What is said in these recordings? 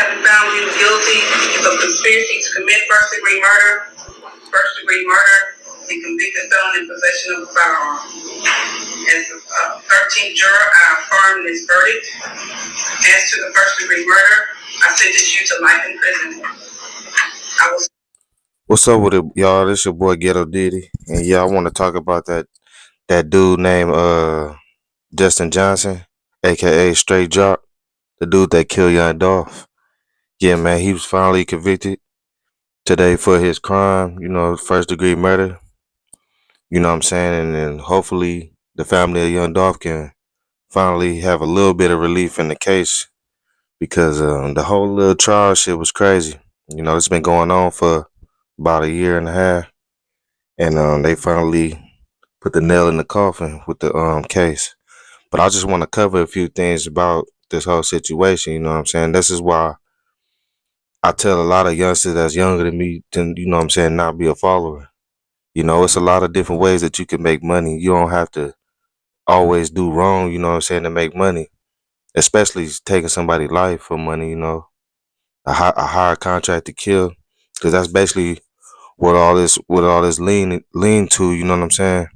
having found him guilty of conspiracy to commit first-degree murder, and convicted felon in possession of a firearm. As the 13th juror, I affirm this verdict. As to the first-degree murder, I sentence you to life in prison. I will. What's up with it, y'all? This your boy Ghetto Diddy, and yeah, I want to talk about that dude named Justin Johnson, aka Straight Drop, the dude that killed young Dolph. Yeah, man, he was finally convicted today for his crime. First degree murder. You know what I'm saying, and then hopefully the family of young Dolph can finally have a little bit of relief in the case because the whole little trial shit was crazy. It's been going on for about a year and a half, and they finally put the nail in the coffin with the case. But I just want to cover a few things about this whole situation. You know what I'm saying? This is why I tell a lot of youngsters that's younger than me to, not be a follower. It's a lot of different ways that you can make money. You don't have to always do wrong, to make money. Especially taking somebody's life for money, a higher contract to kill. Because that's basically what all this lean to, you know what I'm saying?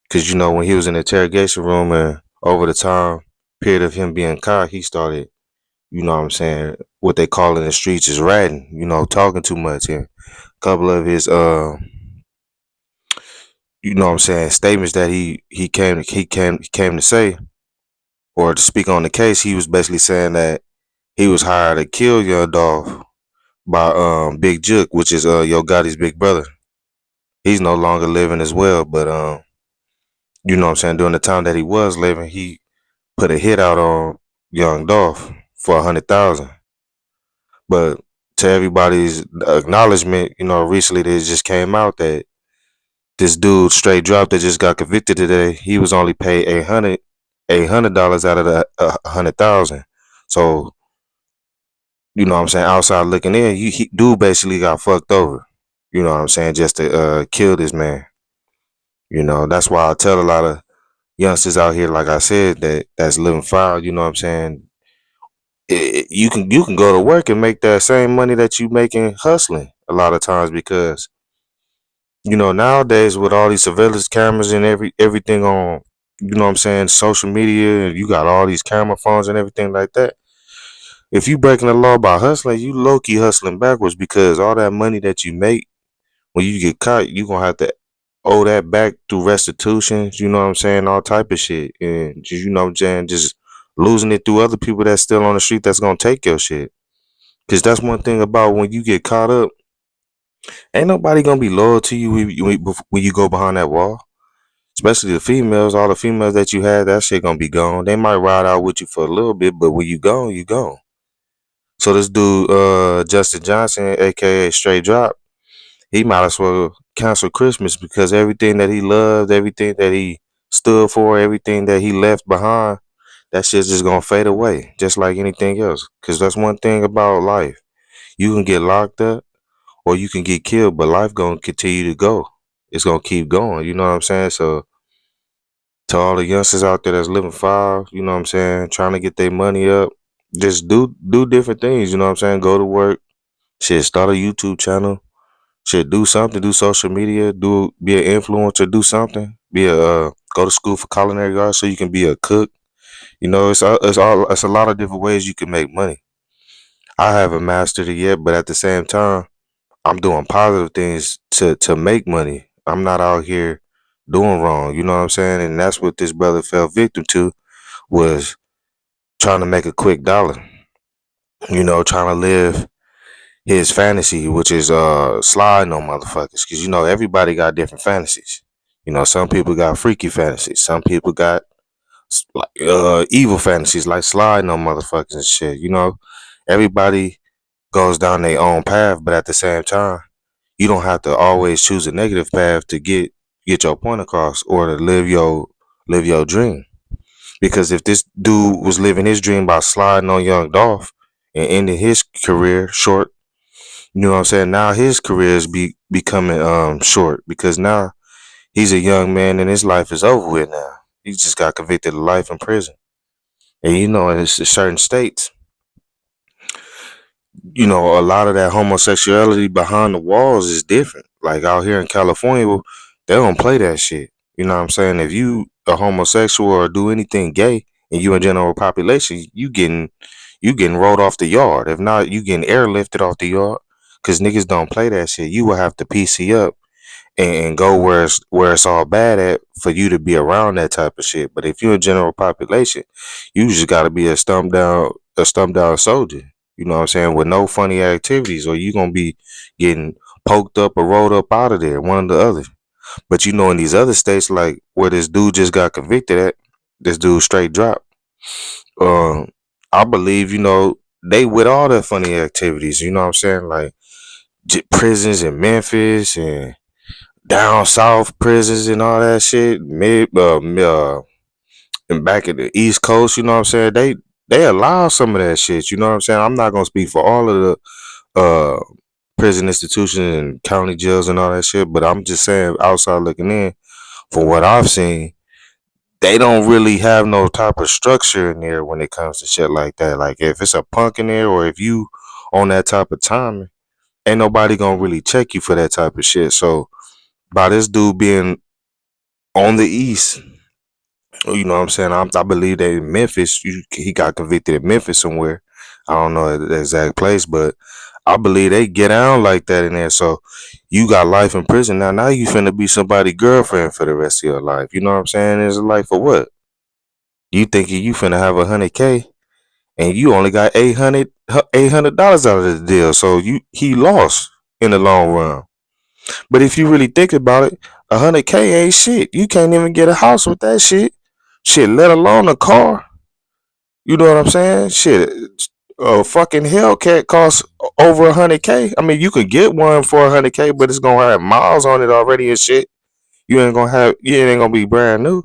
Because when he was in the interrogation room and over the time period of him being caught, he started, what they call in the streets is ratting, talking too much. And a couple of his statements that he came to say or to speak on the case, he was basically saying that he was hired to kill young Dolph by Big Jook, which is Yo Gotti's big brother. He's no longer living as well, but during the time that he was living, he put a hit out on young Dolph for 100,000. But to everybody's acknowledgement, recently it just came out that this dude Straight Drop that just got convicted today, he was only paid $800 out of the 100,000. So outside looking in, dude basically got fucked over. Just to kill this man. That's why I tell a lot of youngsters out here, like I said, that's living foul. You can go to work and make that same money that you making hustling a lot of times because nowadays with all these surveillance cameras and everything on social media, and you got all these camera phones and everything like that. If you breaking the law by hustling, you low key hustling backwards because all that money that you make when you get caught, you gonna have to owe that back through restitutions. All type of shit, and just just losing it through other people that's still on the street that's gonna take your shit. Cause that's one thing about when you get caught up, ain't nobody gonna be loyal to you when you go behind that wall. Especially the females, all the females that you had, that shit gonna be gone. They might ride out with you for a little bit, but when you gone, you gone. So this dude, Justin Johnson, aka Straight Drop, he might as well cancel Christmas because everything that he loved, everything that he stood for, everything that he left behind, that shit's just gonna fade away, just like anything else. Cause that's one thing about life. You can get locked up or you can get killed, but life gonna continue to go. It's gonna keep going. You know what I'm saying? So to all the youngsters out there that's living foul, trying to get their money up, just do different things, you know what I'm saying? Go to work, shit, start a YouTube channel, shit, do something, do social media, be an influencer, do something, go to school for culinary arts so you can be a cook. It's a lot of different ways you can make money. I haven't mastered it yet, but at the same time, I'm doing positive things to make money. I'm not out here doing wrong, you know what I'm saying? And that's what this brother fell victim to, was trying to make a quick dollar. Trying to live his fantasy, which is sliding on motherfuckers. Cause everybody got different fantasies. Some people got freaky fantasies. Some people got like evil fantasies, like sliding on motherfuckers and shit. Everybody goes down their own path, but at the same time, you don't have to always choose a negative path to get your point across or to live your dream. Because if this dude was living his dream by sliding on young Dolph and ending his career short, you know what I'm saying? Now his career is becoming short because now he's a young man and his life is over with now. He just got convicted of life in prison. And in certain states, a lot of that homosexuality behind the walls is different. Like out here in California, they don't play that shit. You know what I'm saying? If you a homosexual or do anything gay and you in general population, you getting rolled off the yard. If not, you getting airlifted off the yard. Cause niggas don't play that shit. You will have to PC up and go where it's all bad at for you to be around that type of shit. But if you're a general population, you just gotta be a stumped down soldier. You know what I'm saying? With no funny activities, or you gonna be getting poked up or rolled up out of there, one or the other. But in these other states, like where this dude just got convicted at, this dude straight dropped. Um, I believe they with all the funny activities. You know what I'm saying? Like prisons in Memphis and down south prisons and all that shit, and back at the East Coast. You know what I'm saying? They allow some of that shit. You know what I'm saying? I'm not gonna speak for all of the prison institutions and county jails and all that shit, but I'm just saying, outside looking in, from what I've seen, they don't really have no type of structure in there when it comes to shit like that. Like if it's a punk in there, or if you on that type of time, ain't nobody gonna really check you for that type of shit. So by this dude being on the East, you know what I'm saying? I believe that in Memphis, he got convicted in Memphis somewhere. I don't know the exact place, but I believe they get down like that in there. So you got life in prison now. Now you finna be somebody's girlfriend for the rest of your life. You know what I'm saying? It's a life for what? You thinking you finna have 100K and you only got $800 out of the deal. So he lost in the long run. But if you really think about it, 100K ain't shit. You can't even get a house with that shit. Shit, let alone a car. You know what I'm saying? Shit, a fucking Hellcat costs over 100K. I mean, you could get one for 100K, but it's gonna have miles on it already and shit. You ain't gonna be brand new.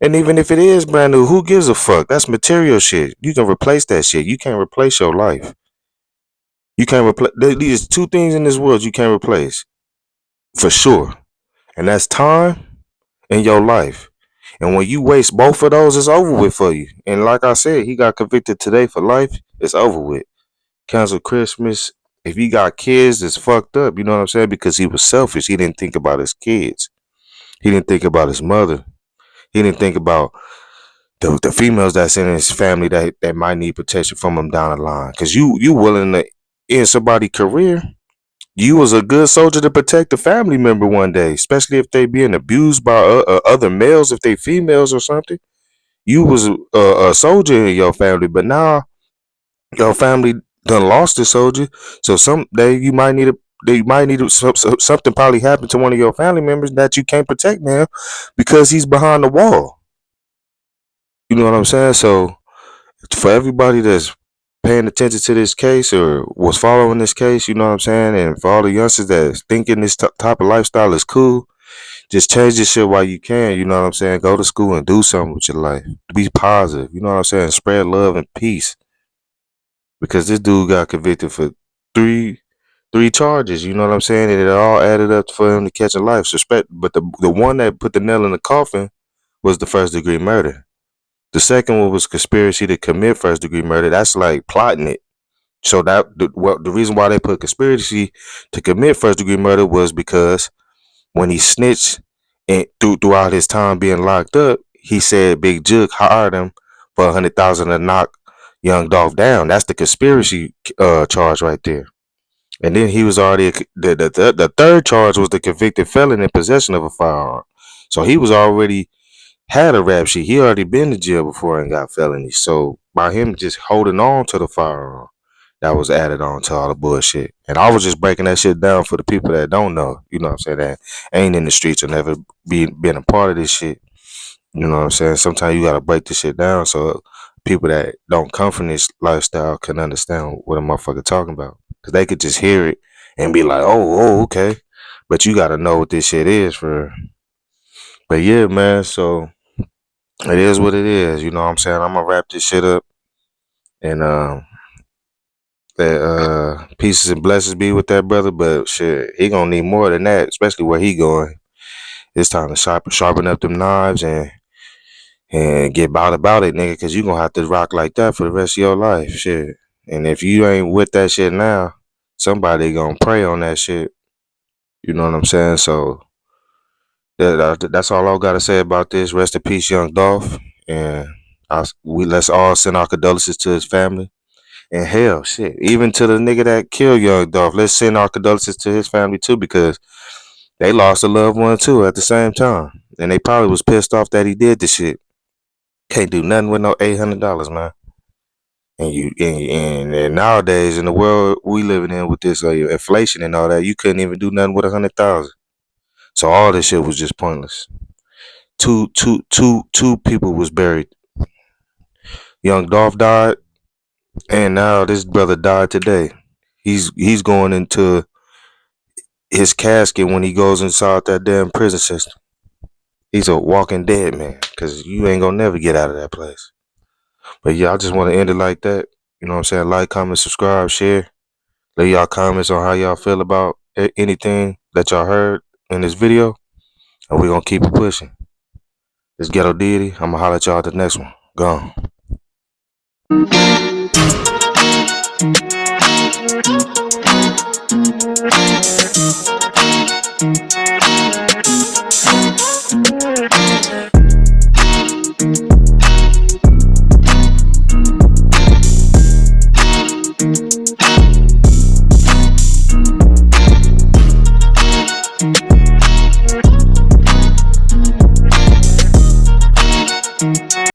And even if it is brand new, who gives a fuck? That's material shit. You can replace that shit. You can't replace your life. You can't replace. These two things in this world you can't replace for sure, and that's time and your life. And when you waste both of those, it's over with for you. And like I said, he got convicted today for life. It's over with. Cancel Christmas. If he got kids, it's fucked up. You know what I'm saying? Because he was selfish. He didn't think about his kids. He didn't think about his mother. He didn't think about the females that's in his family that might need protection from him down the line. Because you willing to end somebody's career. You was a good soldier to protect a family member one day, especially if they being abused by other males, if they females or something. You was a soldier in your family, but now your family done lost a soldier. So someday something probably happened to one of your family members that you can't protect now because he's behind the wall. You know what I'm saying? So for everybody that's paying attention to this case or was following this case, you know what I'm saying, and for all the youngsters that's thinking this type of lifestyle is cool, just change this shit while you can. You know what I'm saying? Go to school and do something with your life. Be positive. You know what I'm saying? Spread love and peace. Because this dude got convicted for three charges. You know what I'm saying? And it all added up for him to catch a life. Suspect, but the one that put the nail in the coffin was the first degree murder. The second one was conspiracy to commit first degree murder. That's like plotting it. So the reason why they put conspiracy to commit first degree murder was because when he snitched and throughout his time being locked up, he said Big Jug hired him for 100,000 to knock young Dolph down. That's the conspiracy charge right there. And then he was already the third charge was the convicted felon in possession of a firearm. So he was already had a rap sheet. He already been to jail before and got felonies. So by him just holding on to the firearm, that was added on to all the bullshit. And I was just breaking that shit down for the people that don't know. You know what I'm saying? That ain't in the streets or never been a part of this shit. You know what I'm saying? Sometimes you gotta break this shit down so people that don't come from this lifestyle can understand what a motherfucker talking about. Cause they could just hear it and be like, oh, okay. But you gotta know what this shit is for. But yeah, man. So it is what it is. You know what I'm saying? I'm gonna wrap this shit up and that pieces and blessings be with that brother. But shit, he gonna need more than that, especially where he going. It's time to sharpen up them knives and get about it, nigga, because you gonna have to rock like that for the rest of your life. Shit. And if you ain't with that shit now, somebody gonna prey on that shit. You know what I'm saying? So that's all I gotta say about this. Rest in peace, young Dolph. And we let's all send our condolences to his family. And hell, shit, even to the nigga that killed young Dolph, let's send our condolences to his family too, because they lost a loved one too at the same time, and they probably was pissed off that he did the shit. Can't do nothing with no $800, man. And nowadays in the world we living in with this inflation and all that, you couldn't even do nothing with 100,000. So all this shit was just pointless. Two people was buried. Young Dolph died, and now this brother died today. He's going into his casket when he goes inside that damn prison system. He's a walking dead man, because you ain't gonna never get out of that place. But yeah, I just want to end it like that. You know what I'm saying? Like, comment, subscribe, share. Leave y'all comments on how y'all feel about anything that y'all heard in this video. And we're gonna keep it pushing. This Ghetto Deity. I'm gonna holler at y'all at the next one. Gone.